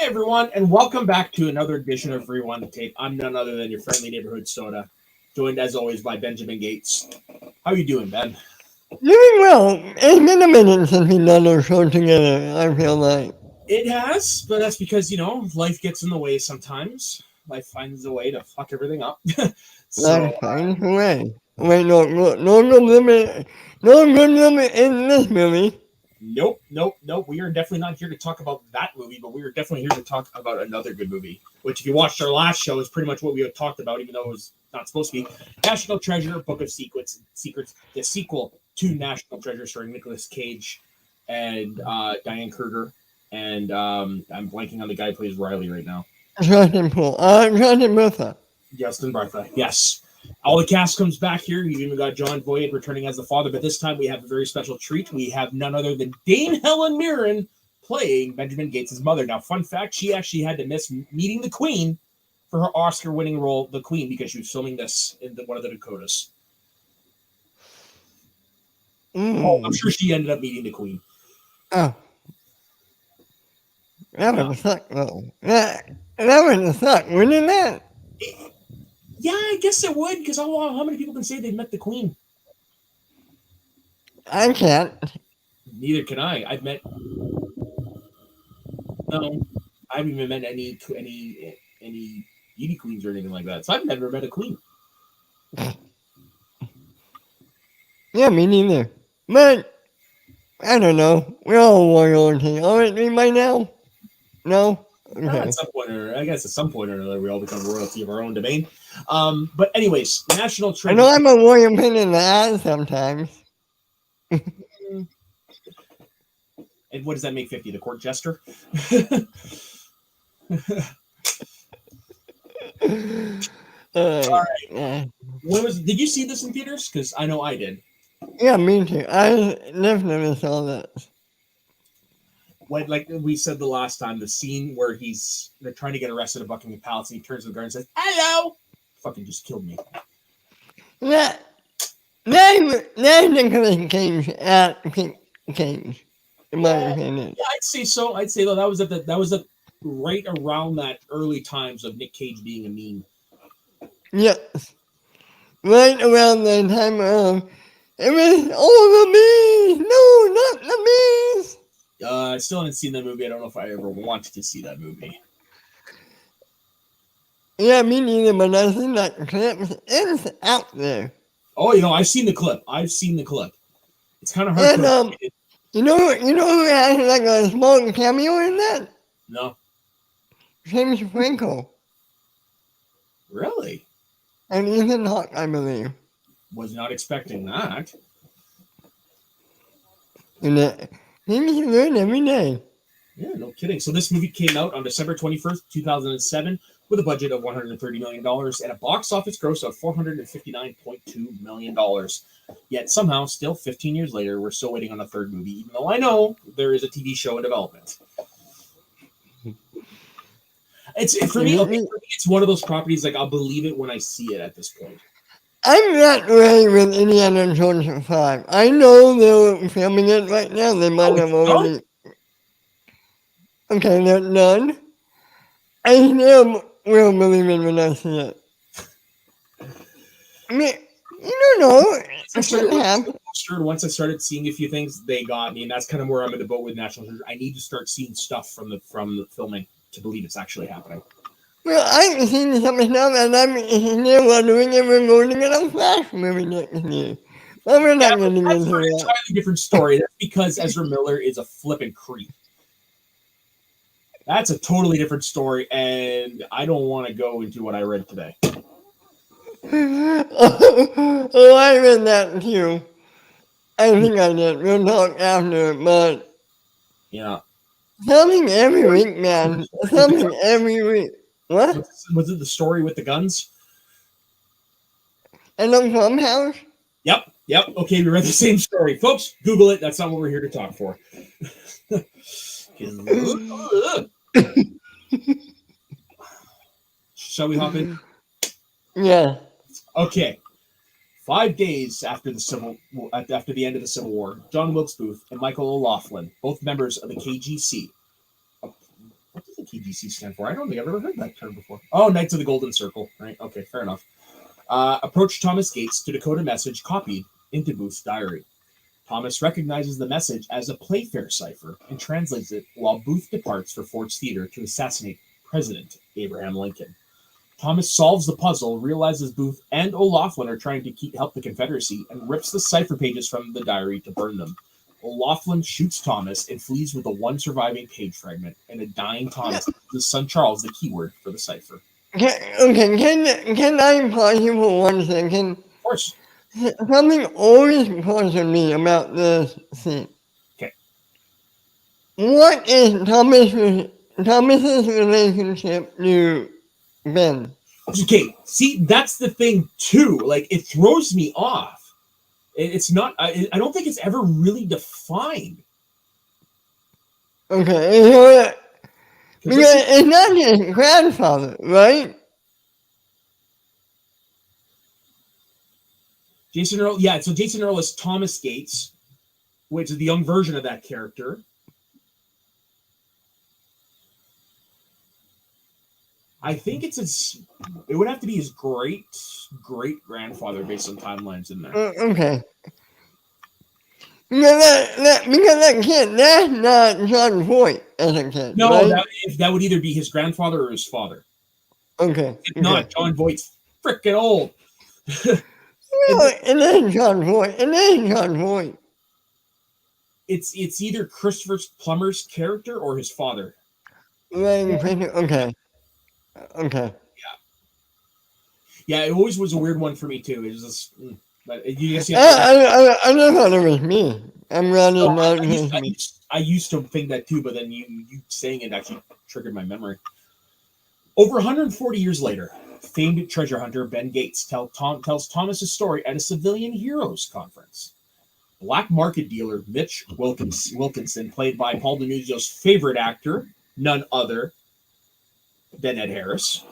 everyone, and welcome back to another edition of Rewind the Tape. I'm none other than your friendly neighborhood soda, joined as always by Benjamin Gates. How you doing, Ben? Doing well. It's been a minute since we've done our show together, I feel like. It has, but that's because, life gets in the way sometimes. Life finds a way to fuck everything up. So, Life finds a way. Wait, no good limit. No good limit in this movie. nope. We are definitely not here to talk about that movie, but we are definitely here to talk about another good movie, which, if you watched our last show, is pretty much what we had talked about, even though it was not supposed to be. National Treasure, Book of Secrets, the sequel to National Treasure, starring Nic Cage and Diane Kruger. And I'm blanking on the guy who plays Riley right now. Justin Botha. Justin Bartha, yes. All the cast comes back here. You've even got John Voight returning as the father, but this time we have a very special treat. We have none other than Dame Helen Mirren playing Benjamin Gates' mother. Now, fun fact, she actually had to miss meeting the Queen for her Oscar-winning role, the Queen, because she was filming this in one of the Dakotas. Oh, I'm sure she ended up meeting the Queen. Oh. That would suck, though. That would suck, wouldn't it? Yeah, I guess it would, because how many people can say they've met the Queen? I can't. Neither can I. No, I haven't even met any beauty queens or anything like that. So I've never met a queen. Yeah, me neither. But, I don't know. We're all royalty, aren't we by now? No? Okay. At some point, I guess at some point or another, we all become royalty of our own domain. But anyways, National Treasure. I know I'm a royal pain in the ass sometimes. And what does that make 50? The court jester? All right. Did you see this in theaters? Because I know I did. Yeah, me too. I definitely saw that. When, like we said the last time, the scene where they're trying to get arrested at Buckingham Palace, and he turns to the guard and says, "Hello!" Fucking just killed me. That's Nicolas Cage at Cage, in my opinion. Yeah, I'd say so. I'd say though that was right around that early times of Nic Cage being a meme. Yes, right around the time of it was all the bees. No, not the bees. I still haven't seen that movie. I don't know if I ever wanted to see that movie. Yeah, me neither. But I seen that clip. It's out there. Oh, I've seen the clip. It's kind of hard. And you know who has like a small cameo in that? No. James Franco. Really? And Ethan Hawke, I believe. Was not expecting that. And things you learn every day. Yeah, no kidding. So this movie came out on December 21st, 2007, with a budget of $130 million and a box office gross of $459.2 million. Yet somehow, still 15 years later, we're still waiting on a third movie, even though I know there is a TV show in development. For me, it's one of those properties, like, I'll believe it when I see it at this point. I'm not ready with Indiana Jones 5. I know they're filming it right now. They might have already. Okay, they're done. I still will believe it when I see it. I mean, you don't know. Once I started seeing a few things, they got me, and that's kind of where I'm in the boat with National Treasure. I need to start seeing stuff from the filming to believe it's actually happening. Well, I've seen some stuff, and I'm still wondering if we're going to get a Flash movie next year. But we're not getting into that. That's an entirely different story. That's because Ezra Miller is a flippin' creep. That's a totally different story, and I don't want to go into what I read today. Oh, I read that too. I think I did. We'll talk after, but yeah, something every week, man. Something every week. What? Was it the story with the guns? And the farmhouse? Yep. Okay, we read the same story. Folks, Google it. That's not what we're here to talk for. Shall we hop in? Yeah. Okay. 5 days after the end of the Civil War, John Wilkes Booth and Michael O'Loughlin, both members of the KGC. What does the TGC stand for? I don't think I've ever heard that term before. Oh, Knights of the Golden Circle, right? Okay, fair enough. Approached Thomas Gates to decode a message copied into Booth's diary. Thomas recognizes the message as a Playfair cipher and translates it while Booth departs for Ford's Theater to assassinate President Abraham Lincoln. Thomas solves the puzzle, realizes Booth and O'Laughlin are trying to help the Confederacy, and rips the cipher pages from the diary to burn them. O'Laughlin shoots Thomas and flees with the one surviving page fragment, and a dying Thomas gives his son Charles the keyword for the cipher. Can I pause you for 1 second? Of course. Something always puzzles me about this scene. Okay. What is Thomas's relationship to Ben? Okay, see, that's the thing too. Like, it throws me off. It's not. I don't think it's ever really defined. Okay, so because it's not his grandfather, right? Jason Earl, yeah. So Jason Earl is Thomas Gates, which is the young version of that character. I think it would have to be his great grandfather based on timelines in there. Okay. Because that's not John Voight as a kid. No, right? that would either be his grandfather or his father. Okay. If not, John Voight's freaking old. It is John Voight. It's either Christopher Plummer's character or his father. Okay. Yeah, it always was a weird one for me too. It was just, but you guys. I never thought it was me. I used to think that too, but then you saying it actually triggered my memory. Over 140 years later, famed treasure hunter Ben Gates tells Thomas's story at a Civilian Heroes Conference. Black market dealer Mitch Wilkinson, played by Paul Denuzio's favorite actor, none other than Ed Harris.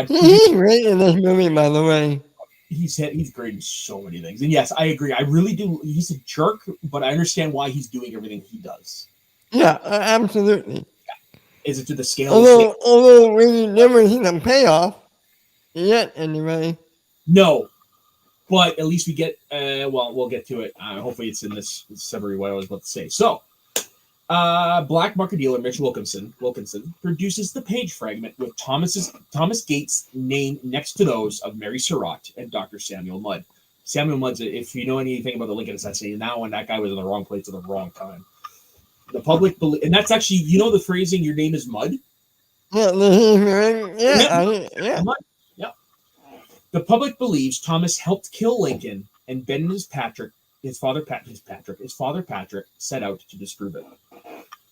He's great in this movie, by the way. He's great in so many things. And yes, I agree. I really do. He's a jerk, but I understand why he's doing everything he does. Yeah, absolutely. Yeah. Is it to the scale? Although we never see the payoff yet, anyway. No, but at least we get. We'll get to it. Hopefully, it's in this summary. What I was about to say. So, black market dealer Mitch Wilkinson produces the page fragment with Thomas Gates' name next to those of Mary Surratt and Dr. Samuel Mudd. Samuel Mudd, if you know anything about the Lincoln assassination, that guy was in the wrong place at the wrong time. The public and that's actually, the phrasing, your name is Mudd? Yeah. The public believes Thomas helped kill Lincoln, and Ben and his father Patrick set out to disprove it.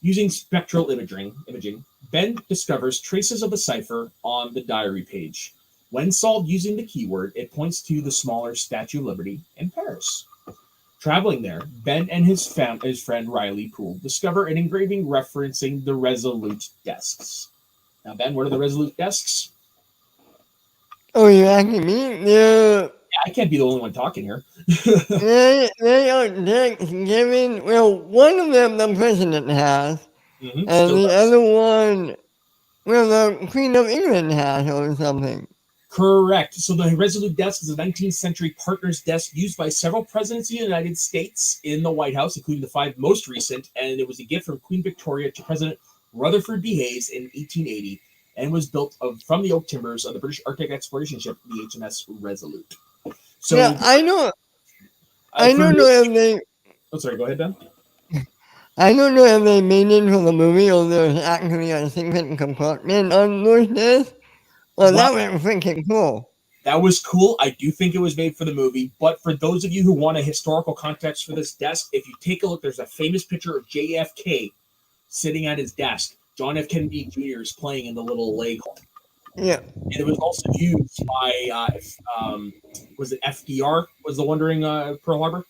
Using spectral imaging, Ben discovers traces of the cipher on the diary page. When solved using the keyword, it points to the smaller Statue of Liberty in Paris. Traveling there, Ben and his friend Riley Poole discover an engraving referencing the Resolute Desks. Now, Ben, what are the Resolute Desks? Oh, you asking me? Yeah, I can't be the only one talking here. They are desks given. Well, one of them the president has, and the other one, the Queen of England has, or something. Correct. So the Resolute Desk is a 19th century partner's desk used by several presidents of the United States in the White House, including the 5 most recent, and it was a gift from Queen Victoria to President Rutherford B. Hayes in 1880, and was built from the oak timbers of the British Arctic exploration ship, the HMS Resolute. So yeah, I know. I don't know if they. Oh, sorry. Go ahead, Ben. I don't know if they made it for the movie or there's actually a secret compartment on those desks. Well, that was freaking cool. That was cool. I do think it was made for the movie. But for those of you who want a historical context for this desk, if you take a look, there's a famous picture of JFK sitting at his desk. John F. Kennedy Jr. is playing in the little leg hall. Yeah. And it was also used by, was it FDR was the one during Pearl Harbor?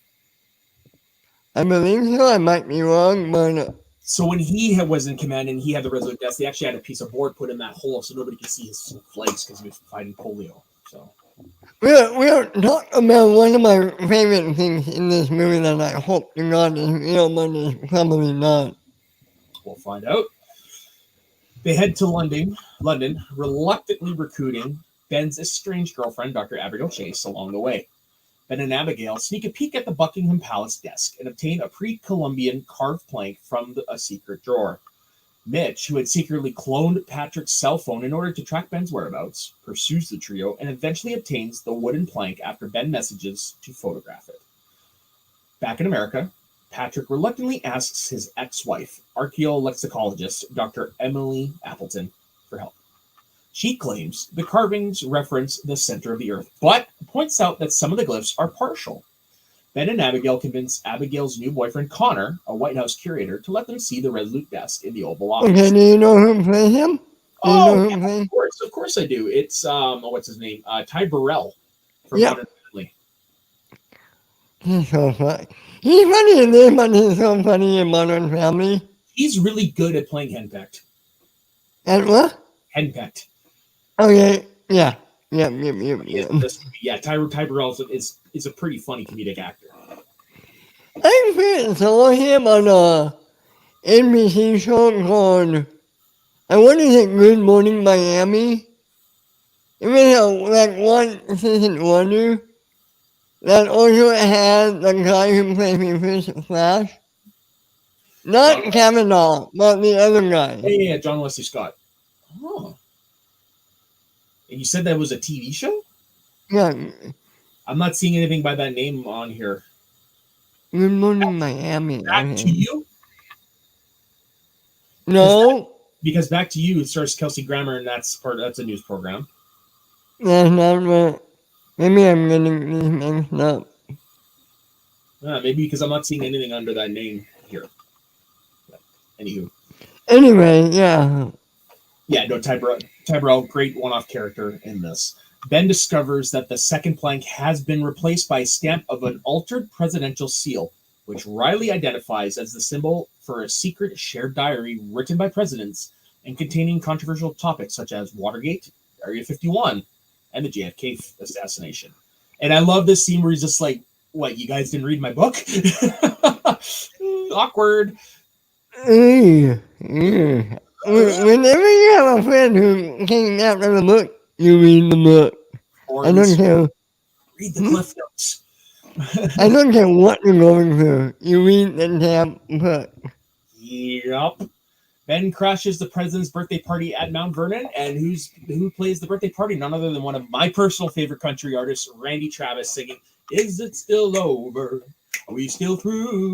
I believe so. I might be wrong, but... So when he was in command and he had the Resolute Desk, they actually had a piece of board put in that hole so nobody could see his legs because he was fighting polio. So we're talking about one of my favorite things in this movie that I hope to God is real, but it's probably not. We'll find out. They head to London, reluctantly recruiting Ben's estranged girlfriend, Dr. Abigail Chase, along the way. Ben and Abigail sneak a peek at the Buckingham Palace desk and obtain a pre-Columbian carved plank from a secret drawer. Mitch, who had secretly cloned Patrick's cell phone in order to track Ben's whereabouts, pursues the trio and eventually obtains the wooden plank after Ben messages to photograph it. Back in America, Patrick reluctantly asks his ex-wife, archaeolexicologist Dr. Emily Appleton, for help. She claims the carvings reference the center of the earth, but points out that some of the glyphs are partial. Ben and Abigail convince Abigail's new boyfriend, Connor, a White House curator, to let them see the Resolute Desk in the Oval Office. Okay, do you know who plays him? Of course I do. It's, what's his name? Ty Burrell from Modern Family. He's so funny. He's funny in this, but he's so funny in Modern Family. He's really good at playing henpecked. And what? Henpecked. Okay, yeah. Yeah, Ty Burrell is a pretty funny comedic actor. I first saw him on a NBC show called, I want to say Good Morning Miami. It was one season wonder that also had the guy who plays me first Flash. Not Kavanaugh, but the other guy. Yeah, John Wesley Scott. Oh. And you said that was a TV show? Yeah. I'm not seeing anything by that name on here. Good Morning Miami. Back to You? No. Because Back to You stars Kelsey Grammer, and that's a news program. That's not what. Maybe I'm getting these mixed up. Maybe because I'm not seeing anything under that name here. But anywho. Anyway, yeah. Yeah, no, Ty Burrell, great one-off character in this. Ben discovers that the second plank has been replaced by a stamp of an altered presidential seal, which Riley identifies as the symbol for a secret shared diary written by presidents and containing controversial topics such as Watergate, Area 51, and the JFK assassination. And I love this scene where he's just like, what, you guys didn't read my book? Awkward. Whenever you have a friend who came after the book, you read the book. Or I don't care. Read the Cliff Notes. I don't care what you're going through. You read the damn book. Yup. Ben crashes the president's birthday party at Mount Vernon, and who plays the birthday party? None other than one of my personal favorite country artists, Randy Travis, singing "Is It Still Over? Are We Still Through?"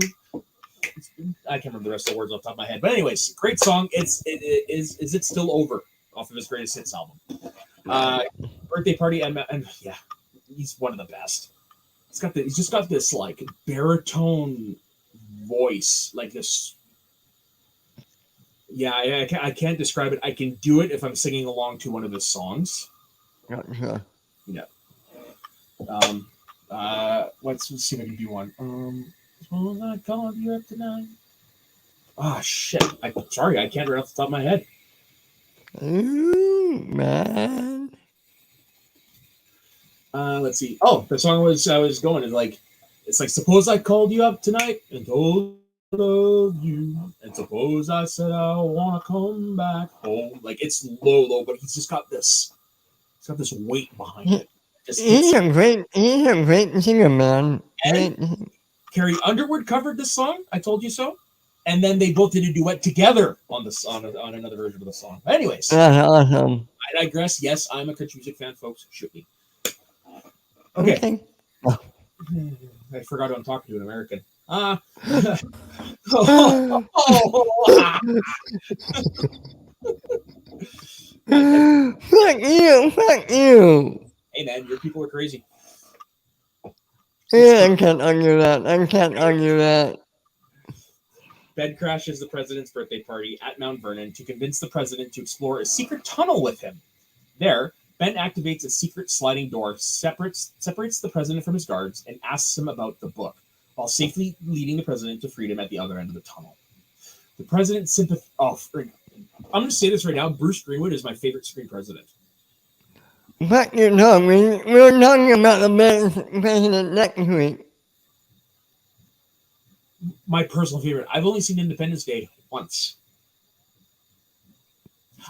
I can't remember the rest of the words off the top of my head, but anyways, great song. Is It Still Over? Off of his greatest hits album. Birthday party, and yeah, he's one of the best. He's just got this like baritone voice, like this. Yeah, I can't describe it. I can do it if I'm singing along to one of his songs. Sure. Yeah. Let's see if I can do one. Suppose I called you up tonight. Ah, shit. Sorry, I can't right off the top of my head. Ooh, man. Let's see. Oh, the song I was going is like, it's like, suppose I called you up tonight and told you, and suppose I said I want to come back home. Like, it's low, but he's just got this. He's got this weight behind it. He's a great singer, man. Carrie Underwood covered this song, I Told You So, and then they both did a duet together on another version of the song. Anyways, that's awesome. I digress. Yes, I'm a country music fan, folks. Shoot me. Okay. I forgot who I'm talking to, an American. Fuck you. Hey, man, your people are crazy. Yeah, I can't argue that. Ben crashes the president's birthday party at Mount Vernon to convince the president to explore a secret tunnel with him. There, Ben activates a secret sliding door, separates the president from his guards, and asks him about the book, while safely leading the president to freedom at the other end of the tunnel. The President Sympathy... I'm going to say this right now. Bruce Greenwood is my favorite screen president. Fuck your tongue. We were talking about the best president next week. My personal favorite. I've only seen Independence Day once.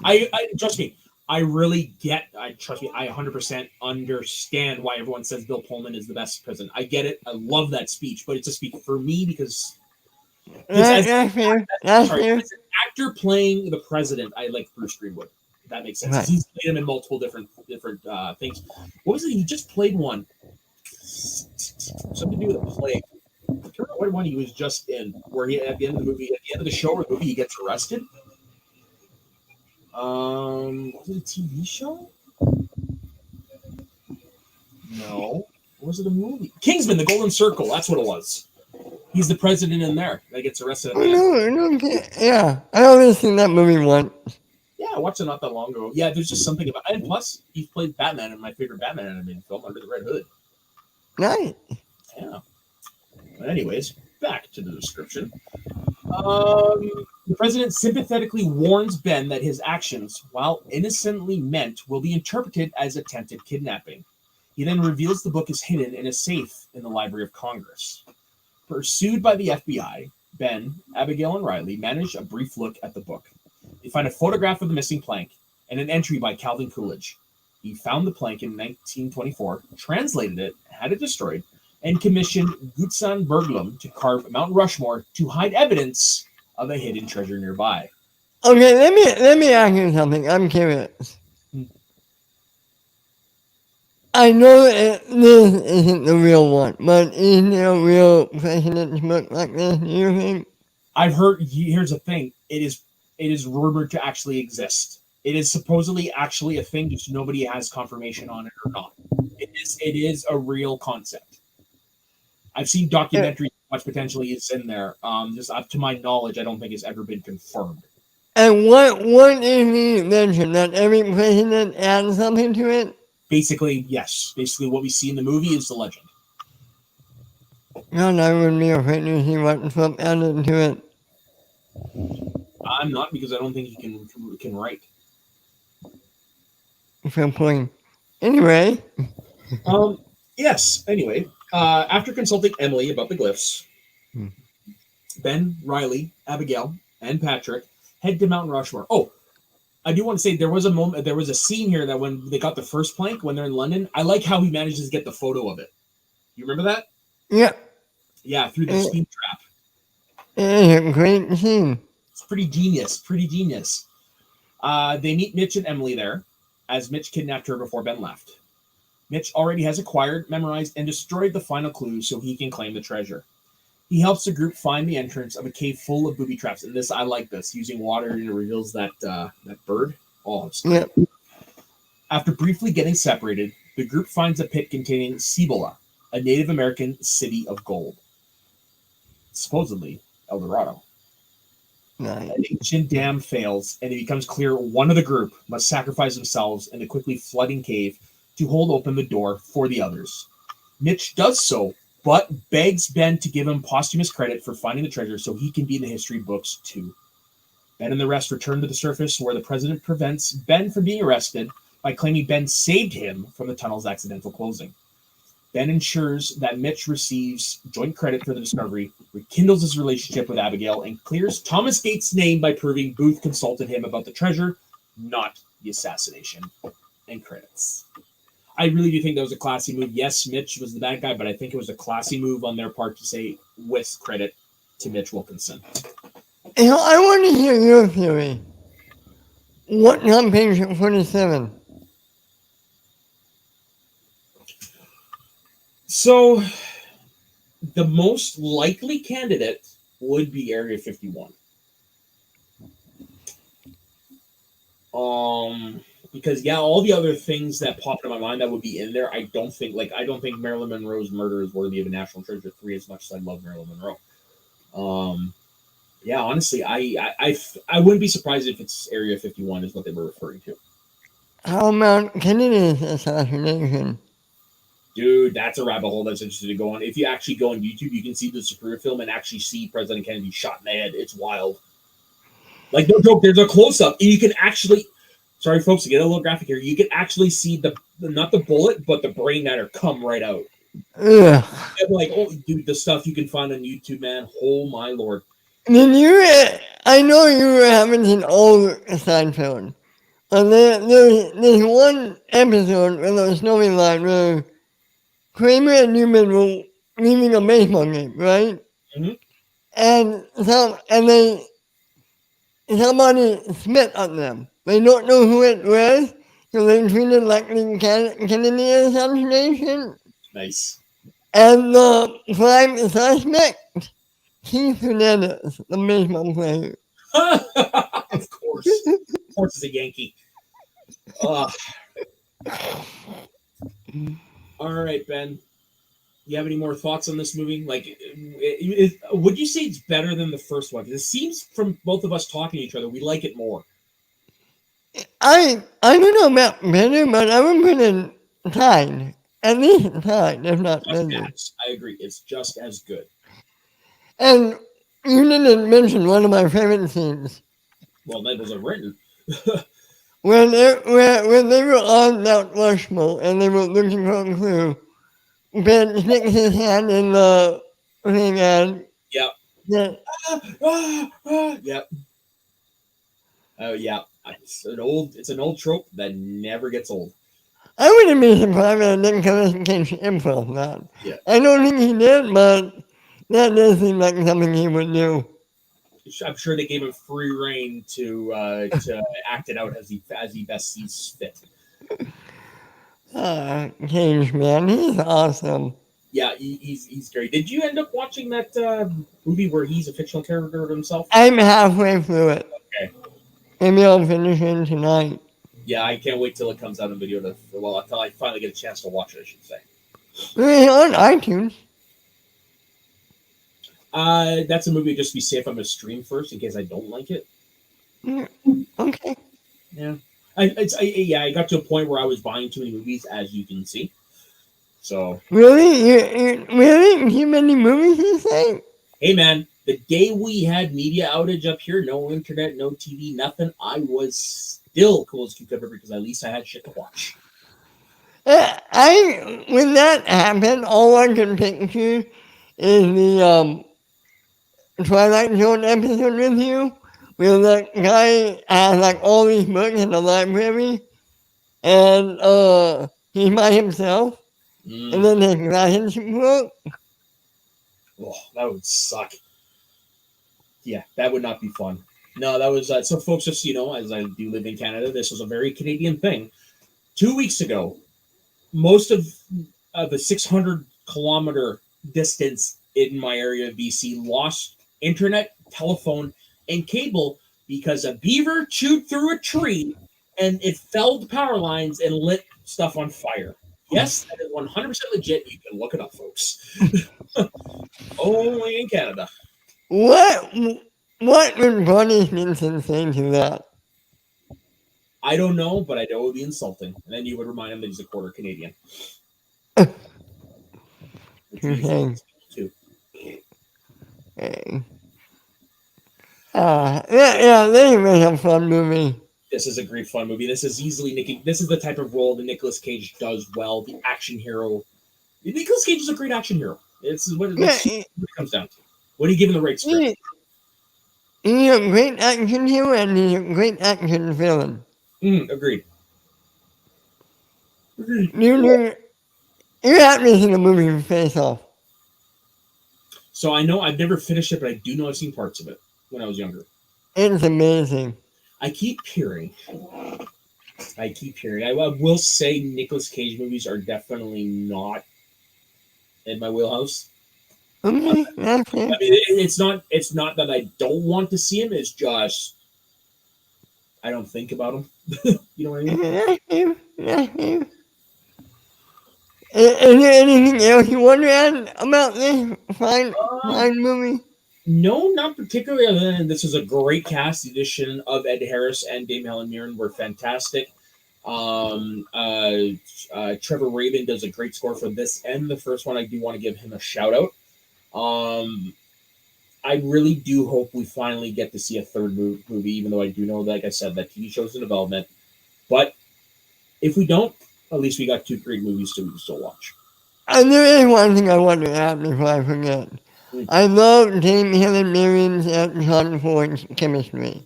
I trust me. I really trust me. I 100% understand why everyone says Bill Pullman is the best president. I get it. I love that speech, but it's a speech for me because as an actor playing the president, I like Bruce Greenwood. That makes sense. Right. He's played him in multiple different things. What was it? He just played one. Something to do with a plague. I can't remember what one he was just in, where he at the end of the movie, at the end of the show or the movie, he gets arrested. Was it a TV show? No. Was it a movie? Kingsman: The Golden Circle. That's what it was. He's the president in there that gets arrested. Yeah, I only seen that movie once. Yeah, I watched it not that long ago. Yeah, there's just something about it. And plus, he played Batman in my favorite Batman animated film, Under the Red Hood. Nice. Yeah. But anyways, back to the description. The president sympathetically warns Ben that his actions, while innocently meant, will be interpreted as attempted kidnapping. He then reveals the book is hidden in a safe in the Library of Congress. Pursued by the FBI, Ben, Abigail, and Riley manage a brief look at the book. They find a photograph of the missing plank and an entry by Calvin Coolidge. He found the plank in 1924, translated it, had it destroyed, and commissioned Gutzon Berglund to carve Mount Rushmore to hide evidence of a hidden treasure nearby. Okay, let me ask you something. I'm curious. I know this isn't the real one, but is there a real president's book like this, do you think? I've heard, here's the thing, it is rumored to actually exist. It is supposedly actually a thing, just nobody has confirmation on it or not. It is a real concept. I've seen documentaries, much potentially is in there. Just up to my knowledge, I don't think it's ever been confirmed. And what is the mention? That every president adds something to it? Basically, yes. Basically, what we see in the movie is the legend. God, I would be afraid to see what Trump added to it. I'm not, because I don't think he can write. Fair point. Anyway. Yes. Anyway, after consulting Emily about the glyphs, Ben, Riley, Abigail, and Patrick head to Mount Rushmore. Oh, I do want to say there was a scene here that when they got the first plank, when they're in London, I like how he manages to get the photo of it. You remember that? Yeah. Yeah, through the steam trap. It's a great scene. It's pretty genius. They meet Mitch and Emily there, as Mitch kidnapped her before Ben left. Mitch already has acquired, memorized, and destroyed the final clue so he can claim the treasure. He helps the group find the entrance of a cave full of booby traps. And I like this. Using water, and it reveals that bird. Oh, it's great. Yep. After briefly getting separated, the group finds a pit containing Cibola, a Native American city of gold. Supposedly, El Dorado. Nice. An ancient dam fails, and it becomes clear one of the group must sacrifice themselves in the quickly flooding cave to hold open the door for the others. Mitch does so, but begs Ben to give him posthumous credit for finding the treasure so he can be in the history books too. Ben and the rest return to the surface, where the president prevents Ben from being arrested by claiming Ben saved him from the tunnel's accidental closing. Ben ensures that Mitch receives joint credit for the discovery, rekindles his relationship with Abigail, and clears Thomas Gates' name by proving Booth consulted him about the treasure, not the assassination. And credits. I really do think that was a classy move. Yes, Mitch was the bad guy, but I think it was a classy move on their part to say, with credit to Mitch Wilkinson. You know, I want to hear your theory. What on page 47? So, the most likely candidate would be Area 51. Because all the other things that popped in my mind that would be in there, I don't think Marilyn Monroe's murder is worthy of a National Treasure 3 as much as I love Marilyn Monroe. Honestly, I wouldn't be surprised if it's Area 51 is what they were referring to. How about Kennedy's assassination? Dude, that's a rabbit hole that's interesting to go on. If you actually go on YouTube, you can see the Superior film and actually see President Kennedy shot in the head. It's wild. Like, no joke, there's a close-up. You can actually... Sorry, folks, to get a little graphic here. You can actually see not the bullet, but the brain matter come right out. Yeah. I'm like, oh, dude, the stuff you can find on YouTube, man. Oh, my Lord. I know you were having an old Seinfeld. And there's one episode in the storyline where Kramer and Newman were leaving a baseball game, right? Mm-hmm. And somebody spit on them. They don't know who it was, so they treated like the Kennedy assassination. Nice. And the prime suspect, Keith Hernandez, the baseball player. Of course. Of course, it's a Yankee. All right, Ben. You have any more thoughts on this movie? Like, would you say it's better than the first one? Because it seems from both of us talking to each other, we like it more. I don't know about better, but I would put it tied. At least tied, if not better. I agree. It's just as good. And you didn't mention one of my favorite scenes. Well, that wasn't written. when they were on Mount Rushmore and they were looking for a clue, Ben sticks his hand in the thing and yep. Yep. Oh yeah. It's an old trope that never gets old. I wouldn't be surprised if Nic Cage improv that. Yeah. I don't think he did, but that does seem like something he would do. I'm sure they gave him free reign to act it out as he best sees fit. Cage, man, he's awesome. Yeah, he's great. Did you end up watching that movie where he's a fictional character of himself? I'm halfway through it. Okay. Maybe I'll finish it tonight. Yeah, I can't wait till it comes out in video. Until I finally get a chance to watch it, I should say. It's on iTunes. That's a movie. Just be safe. I'm gonna stream first in case I don't like it. Okay. Yeah. I got to a point where I was buying too many movies, as you can see. So. Really? Really? Too many movies, you say? Hey, man. The day we had media outage up here, no internet, no TV, nothing, I was still cool as cucumber because at least I had shit to watch. When that happened, all I can picture is the Twilight Zone episode with you, where the guy has like all these books in the library, and he's by himself, and then his glasses broke. Oh, that would suck. Yeah, that would not be fun. No, that was so, folks. Just so you know, as I do live in Canada, this was a very Canadian thing. 2 weeks ago, most of the 600-kilometer distance in my area of BC lost internet, telephone, and cable because a beaver chewed through a tree and it felled power lines and lit stuff on fire. Yes, that is 100% legit. You can look it up, folks. Only in Canada. What would Bonnie Simpson say to that? I don't know, but I know it would be insulting. And then you would remind him that he's a quarter Canadian. Okay. This was a fun movie. This is a great fun movie. This is easily this is the type of role that Nicolas Cage does well. The action hero. Nicolas Cage is a great action hero. It's what it comes down to. What do you give him the right script? He's a great action hero and he's a great action villain. Agreed. You have to see the movie Face Off. So I know I've never finished it, but I do know I've seen parts of it when I was younger. It's amazing. I keep hearing. I will say Nicolas Cage movies are definitely not in my wheelhouse. Okay, I mean, it's not that I don't want to see him. It's just I don't think about him. You know what I mean? Is there anything else you want to add about this fine movie? No, not particularly. Other than this is a great cast. The addition of Ed Harris and Dame Helen Mirren were fantastic. Trevor Rabin does a great score for this and the first one. I do want to give him a shout out. I really do hope we finally get to see a third movie, even though I do know, like I said, that TV show's in development. But if we don't, at least we got 2 great movies to still watch. And there is one thing I want to add before I forget. I love Dame Helen Mirren's and John Ford's chemistry.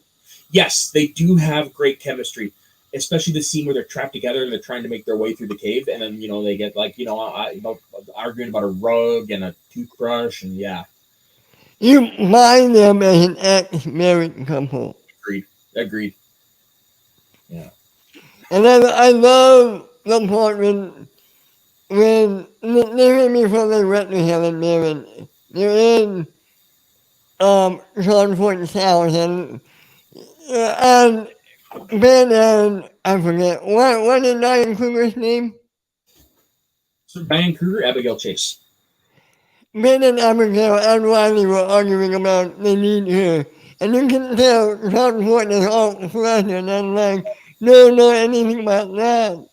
Yes, they do have great chemistry. especially the scene where they're trapped together and they're trying to make their way through the cave, and then they get like arguing about a rug and a toothbrush, and yeah. You find them as an ex-married couple. Agreed. Yeah. And then I love the part when they before they went to heaven, married. They're in Sean Fort's house, and Ben and I forget what did Diane Kruger's name? So Diane Kruger, Abigail Chase. Ben and Abigail and Riley were arguing about they need her. And you can tell Sean Fort is all flustered and like, don't know anything about that.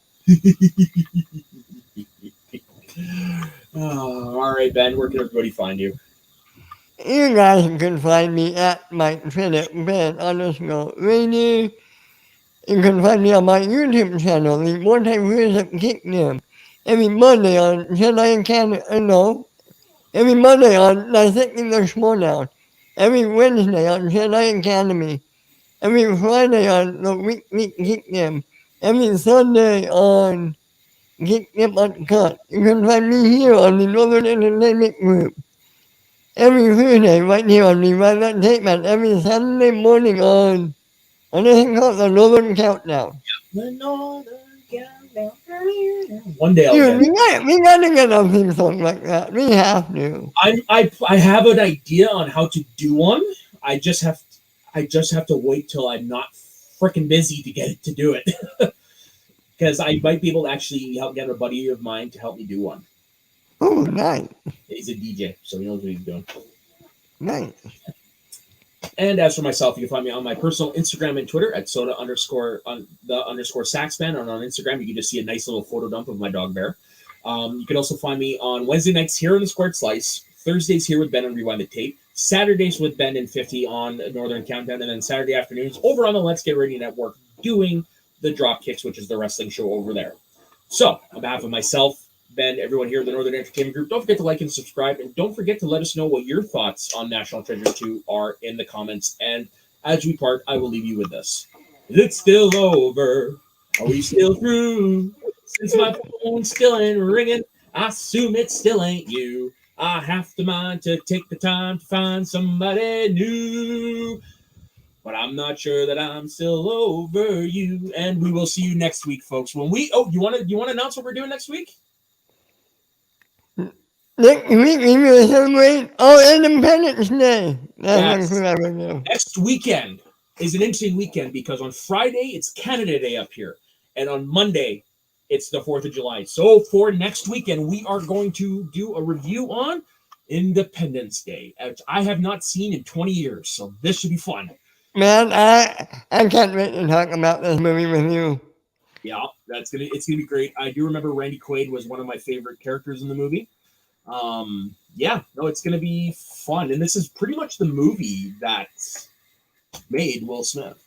Oh, all right, Ben, where can everybody find you? You guys can find me at my Twitter, Ben_radio. You can find me on my YouTube channel, The Multiverse of Kingdom, every Monday on Jedi Canada. No, every Monday on Dissecting the Showdown, every Wednesday on Jedi Academy, every Friday on The Weekly Kingdom, every Sunday on Kingdom Uncut. You can find me here on the Northern Entertainment Group. Every Thursday, right here on the Right Entertainment, every Saturday morning on anything called the Northern Countdown. The Northern Countdown. One day I'll get it. We gotta get a theme song like that. We have to. I have an idea on how to do one. I just have to wait till I'm not freaking busy to get it to do it. Because I might be able to actually help get a buddy of mine to help me do one. Oh, nice. He's a DJ, so he knows what he's doing. Nice. And as for myself, you can find me on my personal Instagram and Twitter at soda_saxman. And on Instagram, you can just see a nice little photo dump of my dog Bear. You can also find me on Wednesday nights here on the Squared Slice, Thursdays here with Ben and Rewind the Tape, Saturdays with Ben and 50 on Northern Countdown, and then Saturday afternoons over on the Let's Get Ready Network doing the Drop Kicks, which is the wrestling show over there. So, on behalf of myself, Ben, everyone here at the Northern Entertainment Group, don't forget to like and subscribe, and don't forget to let us know what your thoughts on National Treasure 2 are in the comments. And as we part, I will leave you with this. Is it still over? Are we still through? Since my phone still ain't ringing, I assume it still ain't you. I have to mind to take the time to find somebody new. But I'm not sure that I'm still over you. And we will see you next week, folks. When we you want to announce what we're doing next week? Next week we will celebrate Independence Day. That's what I would do. Next weekend is an interesting weekend because on Friday it's Canada Day up here, and on Monday it's the 4th of July. So for next weekend, we are going to do a review on Independence Day, which I have not seen in 20 years. So this should be fun. Man, I can't wait to talk about this movie with you. Yeah, it's gonna be great. I do remember Randy Quaid was one of my favorite characters in the movie. It's gonna be fun, and this is pretty much the movie that made Will Smith.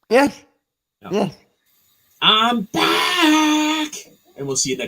Yes. Yeah. Yes. I'm back, and we'll see you next